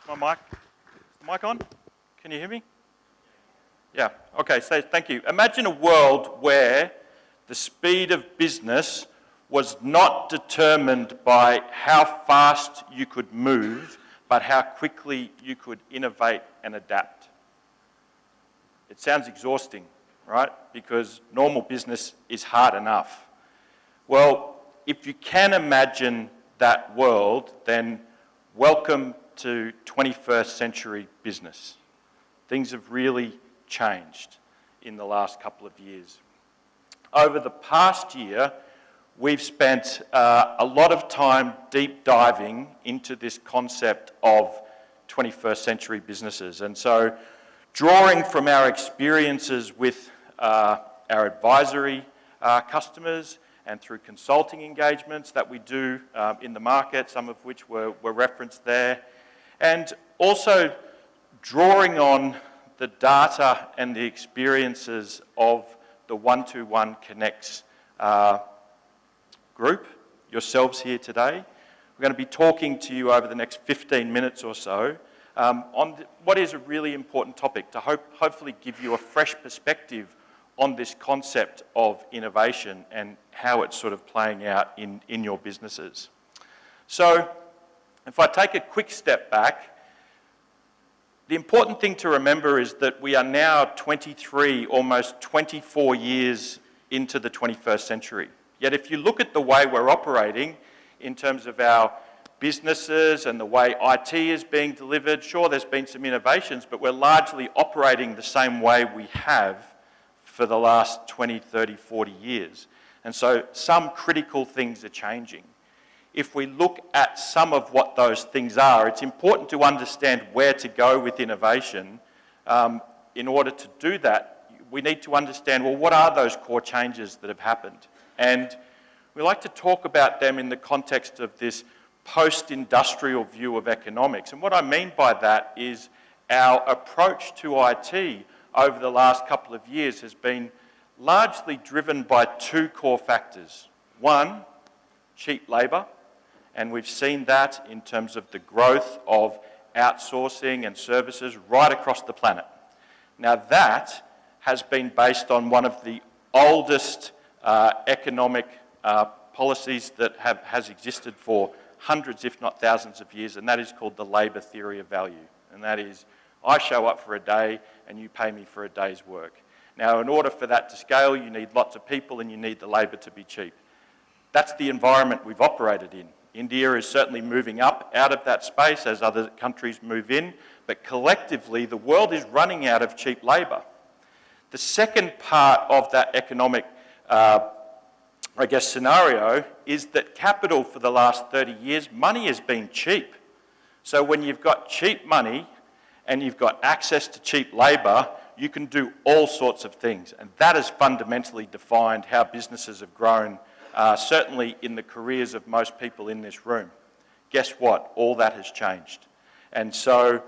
My mic? Is the mic on? Can you hear me? Yeah, okay, so thank you. Imagine a world where the speed of business was not determined by how fast you could move, but how quickly you could innovate and adapt. It sounds exhausting, right? Because normal business is hard enough. Well, if you can imagine that world, then welcome to 21st century business. Things have really changed in the last couple of years. Over the past year, we've spent a lot of time deep diving into this concept of 21st century businesses. And so, drawing from our experiences with our advisory customers and through consulting engagements that we do in the market, some of which were referenced there, and also drawing on the data and the experiences of the 121 Connects group, yourselves here today. We're going to be talking to you over the next 15 minutes or so on what is a really important topic to hopefully give you a fresh perspective on this concept of innovation and how it's sort of playing out in your businesses. So, if I take a quick step back, the important thing to remember is that we are now 23, almost 24 years into the 21st century. Yet if you look at the way we're operating in terms of our businesses and the way IT is being delivered, sure, there's been some innovations, but we're largely operating the same way we have for the last 20, 30, 40 years. And so some critical things are changing. If we look at some of what those things are, it's important to understand where to go with innovation. In order to do that, we need to understand, well, what are those core changes that have happened? And we like to talk about them in the context of this post-industrial view of economics. And what I mean by that is our approach to IT over the last couple of years has been largely driven by two core factors. One, cheap labour. And we've seen that in terms of the growth of outsourcing and services right across the planet. Now that has been based on one of the oldest economic policies that has existed for hundreds, if not thousands of years, and that is called the labour theory of value. And that is, I show up for a day and you pay me for a day's work. Now, in order for that to scale, you need lots of people and you need the labour to be cheap. That's the environment we've operated in. India is certainly moving up out of that space as other countries move in, but collectively the world is running out of cheap labour. The second part of that economic, scenario is that capital for the last 30 years, money has been cheap. So when you've got cheap money and you've got access to cheap labour, you can do all sorts of things. And that has fundamentally defined how businesses have grown, certainly in the careers of most people in this room. Guess what? All that has changed. And so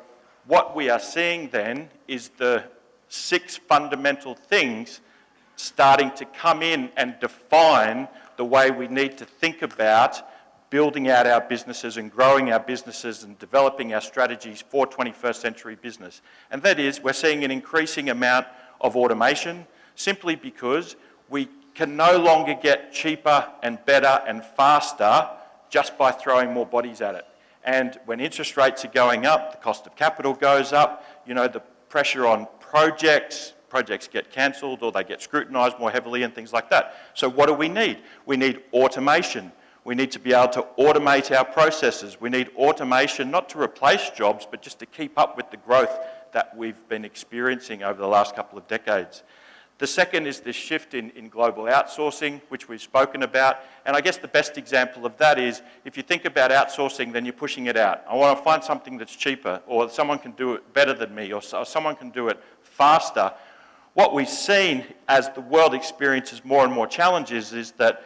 what we are seeing then is the 6 fundamental things starting to come in and define the way we need to think about building out our businesses and growing our businesses and developing our strategies for 21st century business. And that is, we're seeing an increasing amount of automation simply because we can no longer get cheaper and better and faster just by throwing more bodies at it. And when interest rates are going up, the cost of capital goes up, the pressure on projects get cancelled or they get scrutinised more heavily and things like that. So what do we need? We need automation. We need to be able to automate our processes. We need automation not to replace jobs, but just to keep up with the growth that we've been experiencing over the last couple of decades. The second is this shift in global outsourcing, which we've spoken about. And I guess the best example of that is, if you think about outsourcing, then you're pushing it out. I want to find something that's cheaper, or someone can do it better than me, or someone can do it faster. What we've seen as the world experiences more and more challenges is that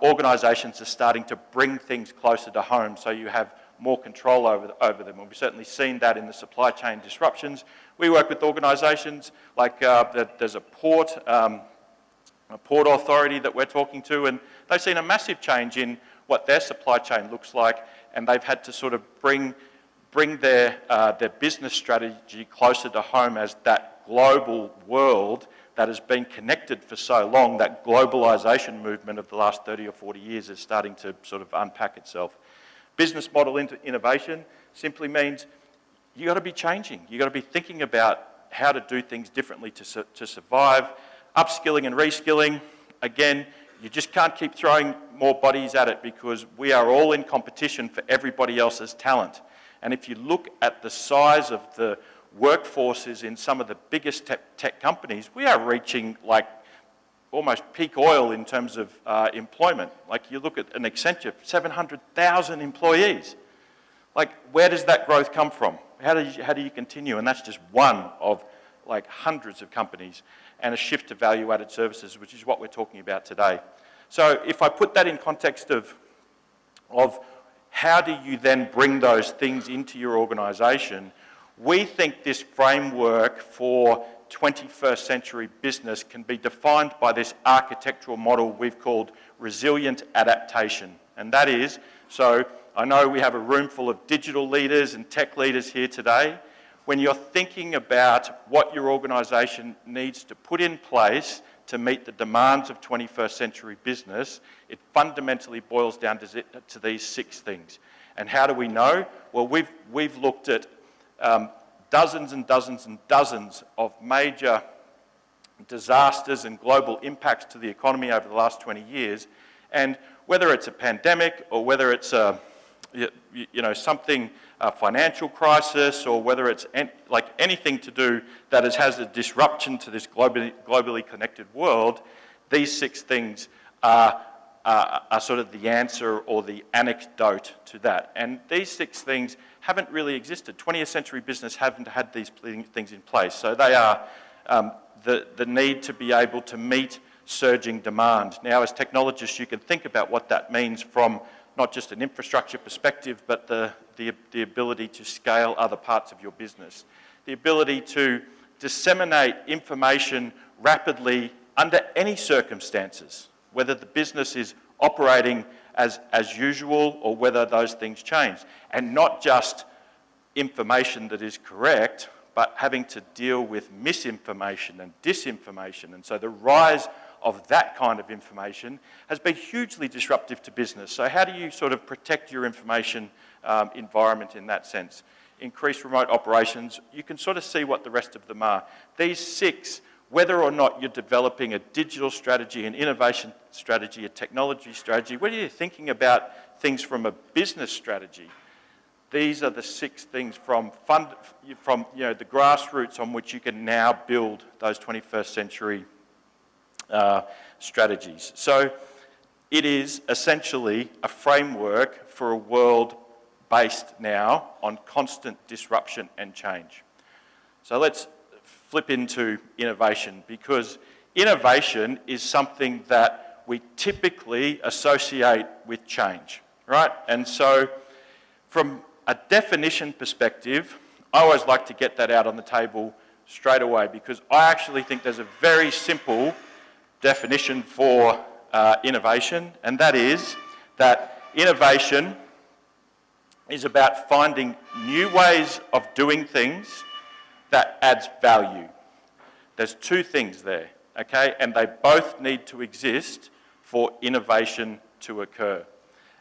organisations are starting to bring things closer to home, so you have more control over them. And we've certainly seen that in the supply chain disruptions. We work with organisations like there's a port authority that we're talking to, and they've seen a massive change in what their supply chain looks like, and they've had to sort of bring bring their business strategy closer to home as that global world that has been connected for so long, that globalization movement of the last 30 or 40 years is starting to sort of unpack itself. Business model innovation simply means you've got to be changing. You've got to be thinking about how to do things differently to survive. Upskilling and reskilling, again, you just can't keep throwing more bodies at it because we are all in competition for everybody else's talent. And if you look at the size of the workforces in some of the biggest tech companies, we are reaching like almost peak oil in terms of employment. Like you look at an Accenture, 700,000 employees. Like where does that growth come from? How do you continue? And that's just one of like hundreds of companies, and a shift to value-added services, which is what we're talking about today. So if I put that in context of how do you then bring those things into your organisation, we think this framework for 21st century business can be defined by this architectural model we've called resilient adaptation. And that is, so I know we have a room full of digital leaders and tech leaders here today. When you're thinking about what your organisation needs to put in place to meet the demands of 21st century business, it fundamentally boils down to these 6 things. And how do we know? Well, we've looked at dozens and dozens and dozens of major disasters and global impacts to the economy over the last 20 years, and whether it's a pandemic or whether it's a something, a financial crisis, or whether it's like anything to do that has a disruption to this globally connected world, these 6 things are sort of the answer or the anecdote to that. And these 6 things haven't really existed. 20th century business haven't had these things in place. So they are the need to be able to meet surging demand. Now, as technologists, you can think about what that means from not just an infrastructure perspective, but the ability to scale other parts of your business. The ability to disseminate information rapidly under any circumstances, whether the business is operating as usual or whether those things change. And not just information that is correct, but having to deal with misinformation and disinformation. And so the rise of that kind of information has been hugely disruptive to business. So how do you sort of protect your information environment in that sense? Increase remote operations, you can sort of see what the rest of them are. These 6, whether or not you're developing a digital strategy, an innovation strategy, a technology strategy, whether you're thinking about things from a business strategy, these are the 6 things from the grassroots on which you can now build those 21st century strategies. So it is essentially a framework for a world based now on constant disruption and change. So let's flip into innovation, because innovation is something that we typically associate with change, right? And so from a definition perspective, I always like to get that out on the table straight away, because I actually think there's a very simple definition for innovation, and that is that innovation is about finding new ways of doing things that adds value. There's 2 things there, okay? And they both need to exist for innovation to occur.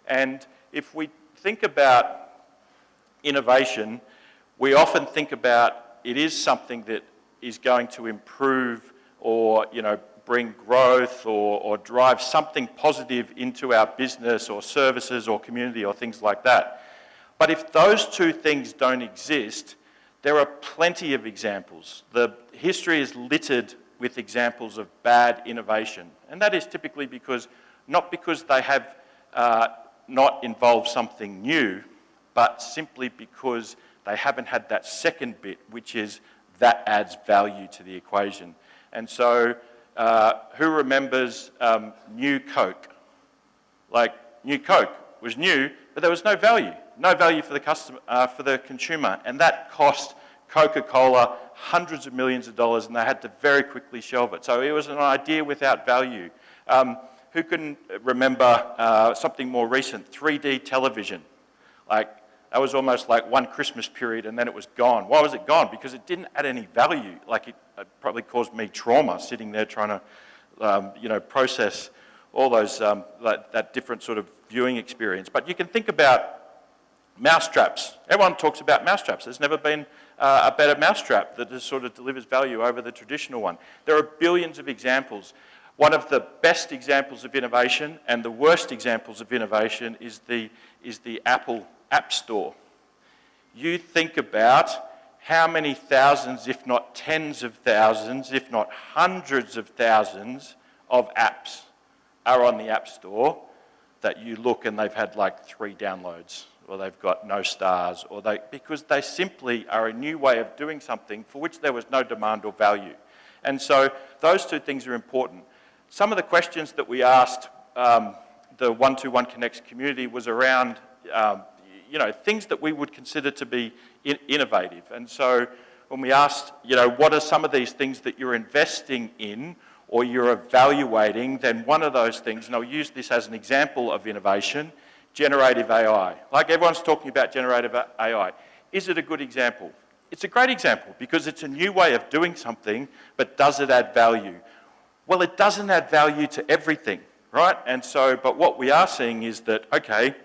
And if we think about innovation, we often think about it is something that is going to improve or, bring growth or drive something positive into our business or services or community or things like that. But if those 2 things don't exist, there are plenty of examples. The history is littered with examples of bad innovation. And that is typically not because they have not involved something new, but simply because they haven't had that second bit, which is that adds value to the equation. And so, who remembers New Coke? Like, New Coke was new, but there was no value for the customer, for the consumer, and that cost Coca-Cola hundreds of millions of dollars, and they had to very quickly shelve it. So it was an idea without value. Who can remember something more recent, 3D television? Like, That was almost like one Christmas period and then it was gone. Why was it gone? Because it didn't add any value. Like it probably caused me trauma sitting there trying to, process all those, that different sort of viewing experience. But you can think about mousetraps. Everyone talks about mousetraps. There's never been a better mousetrap that just sort of delivers value over the traditional one. There are billions of examples. One of the best examples of innovation and the worst examples of innovation is the Apple App Store. You think about how many thousands, if not tens of thousands, if not hundreds of thousands of apps are on the App Store that you look and they've had like 3 downloads, or they've got no stars, or because they simply are a new way of doing something for which there was no demand or value. And so those two things are important. Some of the questions that we asked the 121 Connects community was around, things that we would consider to be innovative. And so when we asked, what are some of these things that you're investing in or you're evaluating, then one of those things, and I'll use this as an example of innovation, generative AI. Like everyone's talking about generative AI. Is it a good example? It's a great example because it's a new way of doing something, but does it add value? Well, it doesn't add value to everything, right? And so, but what we are seeing is that, okay,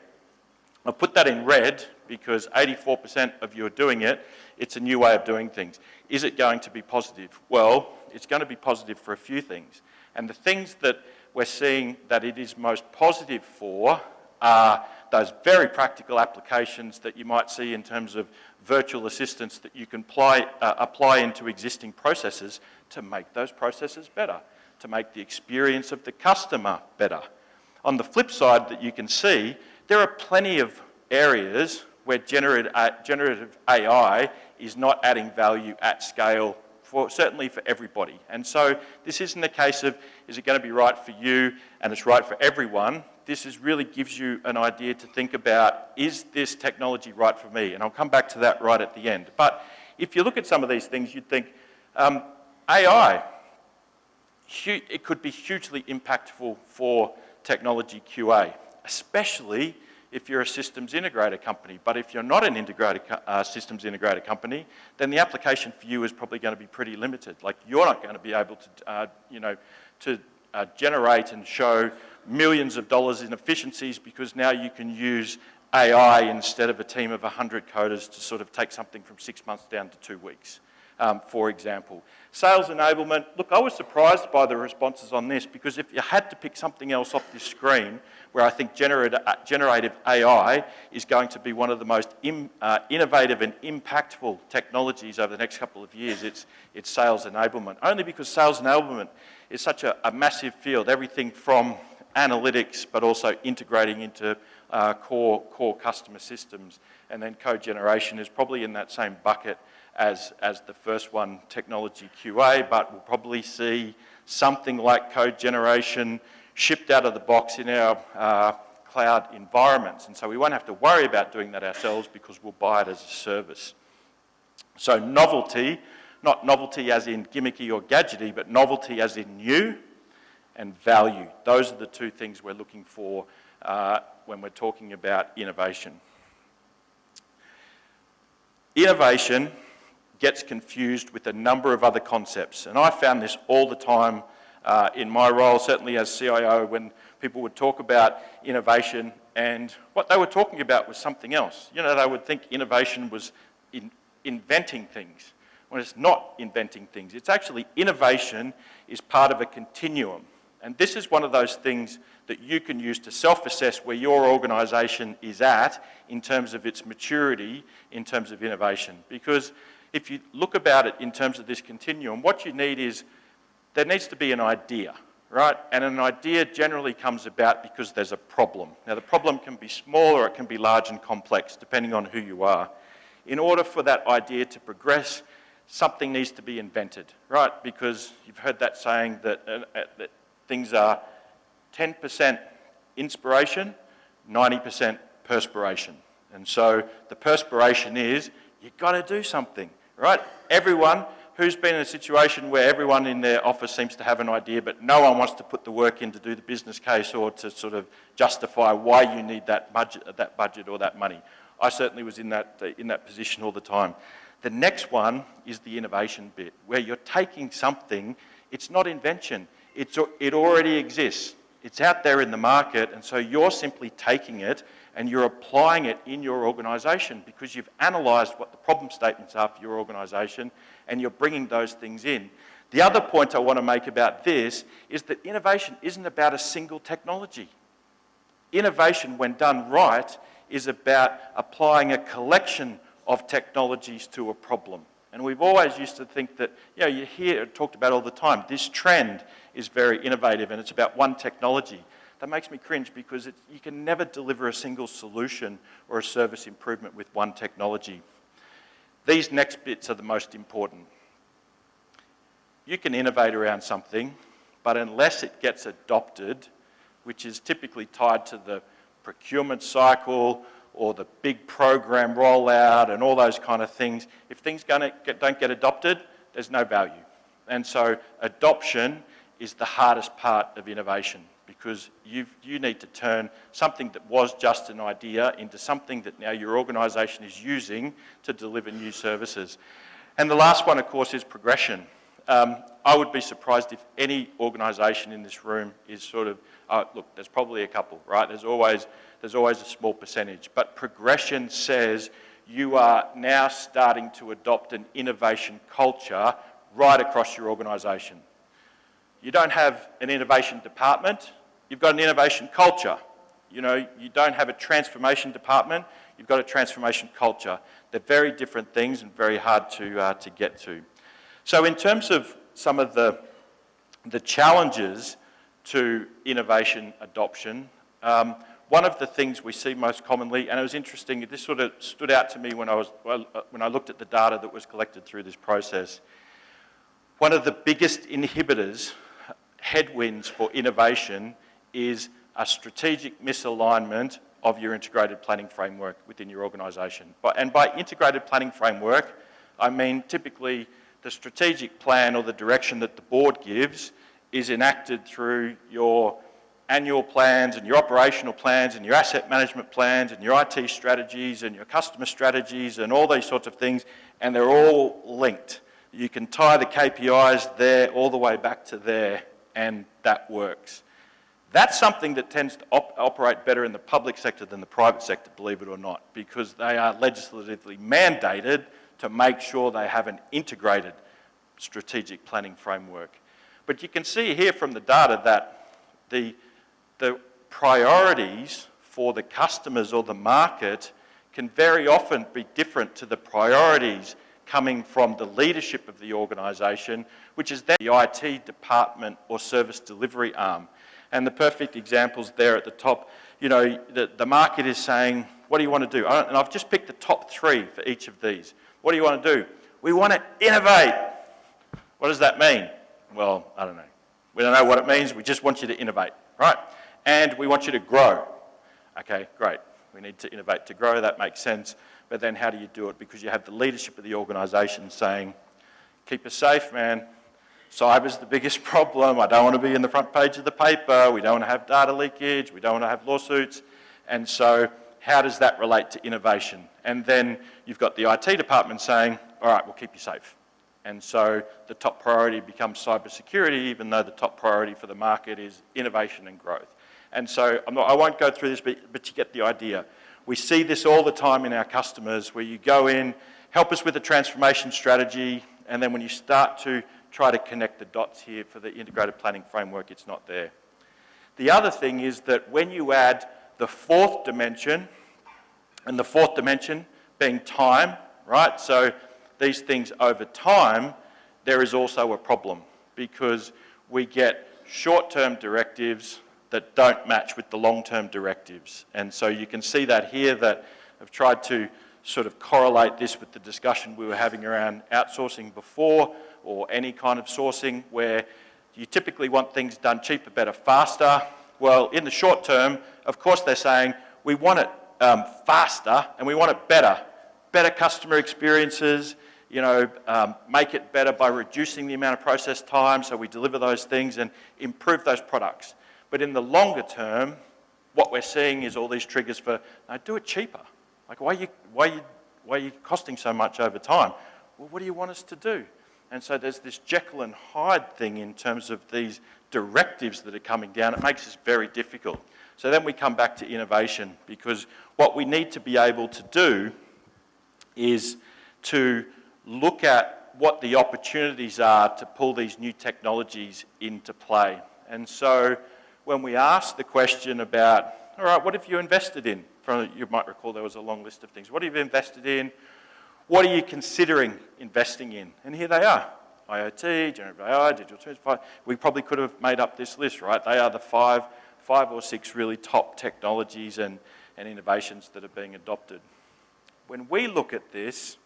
I'll put that in red because 84% of you are doing it. It's a new way of doing things. Is it going to be positive? Well, it's going to be positive for a few things. And the things that we're seeing that it is most positive for are those very practical applications that you might see in terms of virtual assistants that you can apply into existing processes to make those processes better, to make the experience of the customer better. On the flip side that you can see, there are plenty of areas where generative AI is not adding value at scale, certainly for everybody. And so this isn't a case of, is it going to be right for you and it's right for everyone? This really gives you an idea to think about, is this technology right for me? And I'll come back to that right at the end. But if you look at some of these things, you'd think, AI, it could be hugely impactful for technology QA, especially if you're a systems integrator company. But if you're not an systems integrator company, then the application for you is probably going to be pretty limited. Like you're not going to be able to, generate and show millions of dollars in efficiencies because now you can use AI instead of a team of 100 coders to sort of take something from 6 months down to 2 weeks, for example. Sales enablement, look, I was surprised by the responses on this because if you had to pick something else off this screen where I think generative AI is going to be one of the most innovative and impactful technologies over the next couple of years, it's sales enablement. Only because sales enablement is such a massive field, everything from analytics, but also integrating into core customer systems. And then code generation is probably in that same bucket as the first one, technology QA, but we'll probably see something like code generation shipped out of the box in our cloud environments. And so we won't have to worry about doing that ourselves because we'll buy it as a service. So novelty, not novelty as in gimmicky or gadgety, but novelty as in new, and value. Those are the two things we're looking for when we're talking about innovation. Innovation gets confused with a number of other concepts, and I found this all the time in my role, certainly as CIO, when people would talk about innovation, and what they were talking about was something else. They would think innovation was inventing things, when it's not inventing things. It's actually innovation is part of a continuum. And this is one of those things that you can use to self-assess where your organisation is at in terms of its maturity, in terms of innovation. Because if you look about it in terms of this continuum, what you need is, there needs to be an idea, right? And an idea generally comes about because there's a problem. Now the problem can be small or it can be large and complex, depending on who you are. In order for that idea to progress, something needs to be invented, right? Because you've heard that saying that things are 10% inspiration, 90% perspiration. And so the perspiration is, you've got to do something, right? Everyone who's been in a situation where everyone in their office seems to have an idea, but no one wants to put the work in to do the business case or to sort of justify why you need that budget or that money. I certainly was in that position all the time. The next one is the innovation bit, where you're taking something, it's not invention, it already exists. It's out there in the market, and so you're simply taking it and you're applying it in your organisation because you've analysed what the problem statements are for your organisation and you're bringing those things in. The other point I want to make about this is that innovation isn't about a single technology. Innovation, when done right, is about applying a collection of technologies to a problem. And we've always used to think that, you hear it talked about all the time, this trend is very innovative and it's about one technology. That makes me cringe because you can never deliver a single solution or a service improvement with one technology. These next bits are the most important. You can innovate around something, but unless it gets adopted, which is typically tied to the procurement cycle or the big program rollout and all those kind of things, if things don't get adopted, there's no value. And so adoption is the hardest part of innovation because you need to turn something that was just an idea into something that now your organisation is using to deliver new services. And the last one, of course, is progression. I would be surprised if any organisation in this room is sort of, look, there's probably a couple, right? There's always a small percentage. But progression says you are now starting to adopt an innovation culture right across your organisation. You don't have an innovation department, you've got an innovation culture. You don't have a transformation department, you've got a transformation culture. They're very different things and very hard to get to. So in terms of some of the challenges to innovation adoption, one of the things we see most commonly, and it was interesting, this sort of stood out to me when I looked at the data that was collected through this process. One of the biggest inhibitors, headwinds for innovation, is a strategic misalignment of your integrated planning framework within your organisation. And by integrated planning framework, I mean typically the strategic plan or the direction that the board gives is enacted through your annual plans and your operational plans and your asset management plans and your IT strategies and your customer strategies and all these sorts of things, and they're all linked. You can tie the KPIs there all the way back to there, and that works. That's something that tends to operate better in the public sector than the private sector, believe it or not, because they are legislatively mandated to make sure they have an integrated strategic planning framework. But you can see here from the data that the priorities for the customers or the market can very often be different to the priorities coming from the leadership of the organisation, which is then the IT department or service delivery arm. And the perfect examples there at the top, the market is saying, what do you want to do? And I've just picked the top 3 for each of these. What do you want to do? We want to innovate. What does that mean? Well, I don't know. We don't know what it means. We just want you to innovate, right? And we want you to grow. Okay, great. We need to innovate to grow. That makes sense. But then how do you do it? Because you have the leadership of the organisation saying, keep us safe, man. Cyber's the biggest problem. I don't want to be in the front page of the paper. We don't want to have data leakage. We don't want to have lawsuits. And so how does that relate to innovation? And then you've got the IT department saying, all right, we'll keep you safe. And so the top priority becomes cybersecurity, even though the top priority for the market is innovation and growth. And so I won't go through this, but you get the idea. We see this all the time in our customers where you go in, help us with a transformation strategy, and then when you start to try to connect the dots here for the integrated planning framework, it's not there. The other thing is that when you add the 4th dimension, and the 4th dimension being time, right? So these things over time, there is also a problem because we get short-term directives that don't match with the long-term directives. And so you can see that here that I've tried to sort of correlate this with the discussion we were having around outsourcing before or any kind of sourcing where you typically want things done cheaper, better, faster. Well, in the short term, of course they're saying we want it faster and we want it better. Better customer experiences, make it better by reducing the amount of process time so we deliver those things and improve those products. But in the longer term, what we're seeing is all these triggers for, no, do it cheaper. Like, why are you costing so much over time? Well, what do you want us to do? And so there's this Jekyll and Hyde thing in terms of these directives that are coming down. It makes this very difficult. So then we come back to innovation, because what we need to be able to do is to look at what the opportunities are to pull these new technologies into play. And so when we ask the question about, all right, what have you invested in? You might recall there was a long list of things. What have you invested in? What are you considering investing in? And here they are. IoT, generative AI, digital twins. We probably could have made up this list, right? They are the five or six really top technologies and innovations that are being adopted. When we look at this,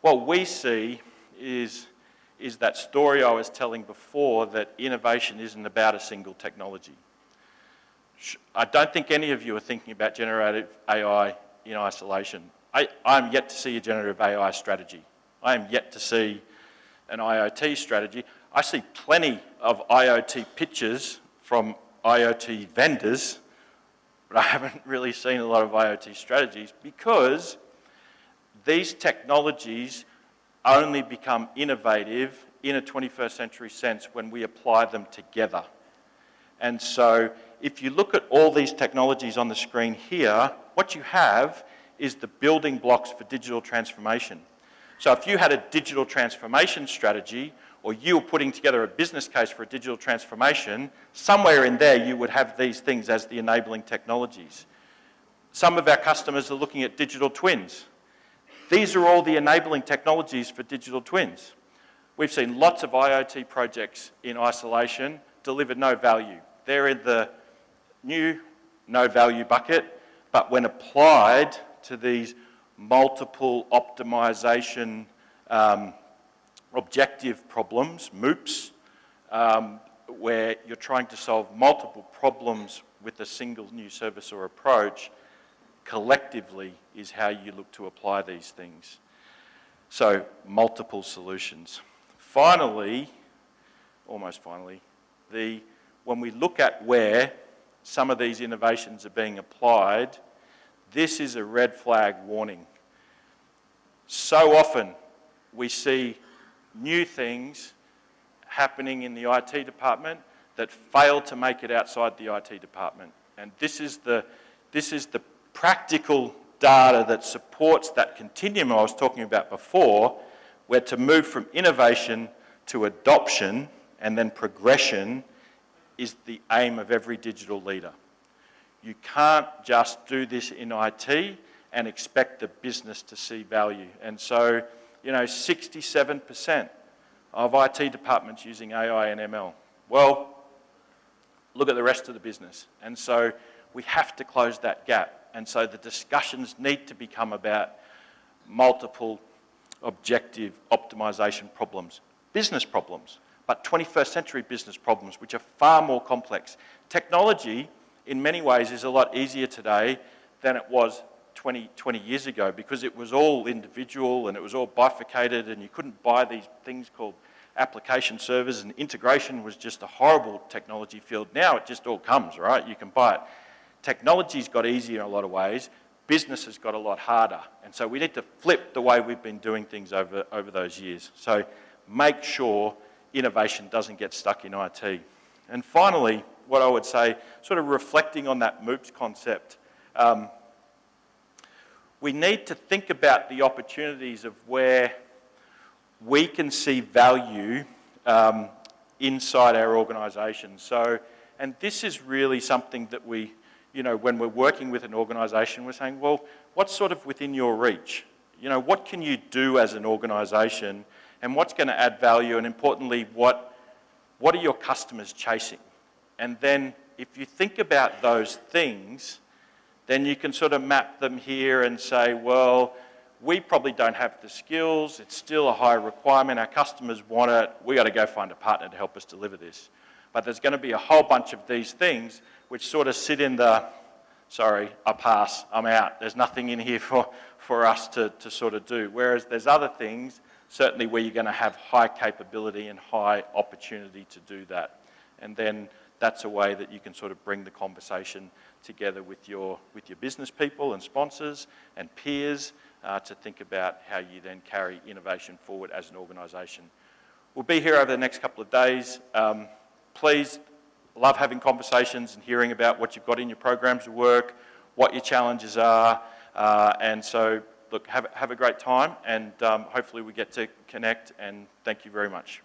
what we see is that story I was telling before, that innovation isn't about a single technology. I don't think any of you are thinking about generative AI in isolation. I'm yet to see a generative AI strategy. I am yet to see an IoT strategy. I see plenty of IoT pitches from IoT vendors, but I haven't really seen a lot of IoT strategies, because these technologies only become innovative in a 21st century sense when we apply them together. And so if you look at all these technologies on the screen here, what you have is the building blocks for digital transformation. So if you had a digital transformation strategy, or you were putting together a business case for a digital transformation, somewhere in there you would have these things as the enabling technologies. Some of our customers are looking at digital twins. These are all the enabling technologies for digital twins. We've seen lots of IoT projects in isolation deliver no value. They're in the new no value bucket, but when applied to these multiple optimization objective problems, MOOPs, where you're trying to solve multiple problems with a single new service or approach, collectively is how you look to apply these things. So multiple solutions. Finally, almost finally, when we look at where some of these innovations are being applied, this is a red flag warning. So often we see new things happening in the IT department that fail to make it outside the IT department. And this is the practical data that supports that continuum I was talking about before, where to move from innovation to adoption and then progression is the aim of every digital leader. You can't just do this in IT and expect the business to see value. And so, 67% of IT departments using AI and ML. Well, look at the rest of the business. And so we have to close that gap. And so the discussions need to become about multiple objective optimization problems, business problems, but 21st century business problems, which are far more complex. Technology, in many ways, is a lot easier today than it was 20 years ago, because it was all individual and it was all bifurcated, and you couldn't buy these things called application servers, and integration was just a horrible technology field. Now it just all comes, right? You can buy it. Technology's got easier in a lot of ways. Business has got a lot harder. And so we need to flip the way we've been doing things over those years. So make sure innovation doesn't get stuck in IT. And finally, what I would say, sort of reflecting on that MOOPs concept, we need to think about the opportunities of where we can see value inside our organisation. So, and this is really something that we, when we're working with an organisation, we're saying, well, what's sort of within your reach? What can you do as an organisation, and what's going to add value, and importantly, what are your customers chasing? And then if you think about those things, then you can sort of map them here and say, well, we probably don't have the skills, it's still a high requirement, our customers want it, we got to go find a partner to help us deliver this. But there's going to be a whole bunch of these things which sort of sit in the, sorry, I pass, I'm out. There's nothing in here for us to sort of do. Whereas there's other things, certainly where you're going to have high capability and high opportunity to do that. And then that's a way that you can sort of bring the conversation together with your business people and sponsors and peers to think about how you then carry innovation forward as an organisation. We'll be here over the next couple of days. Please, love having conversations and hearing about what you've got in your programs of work, what your challenges are, and so look, have a great time, and hopefully we get to connect, and thank you very much.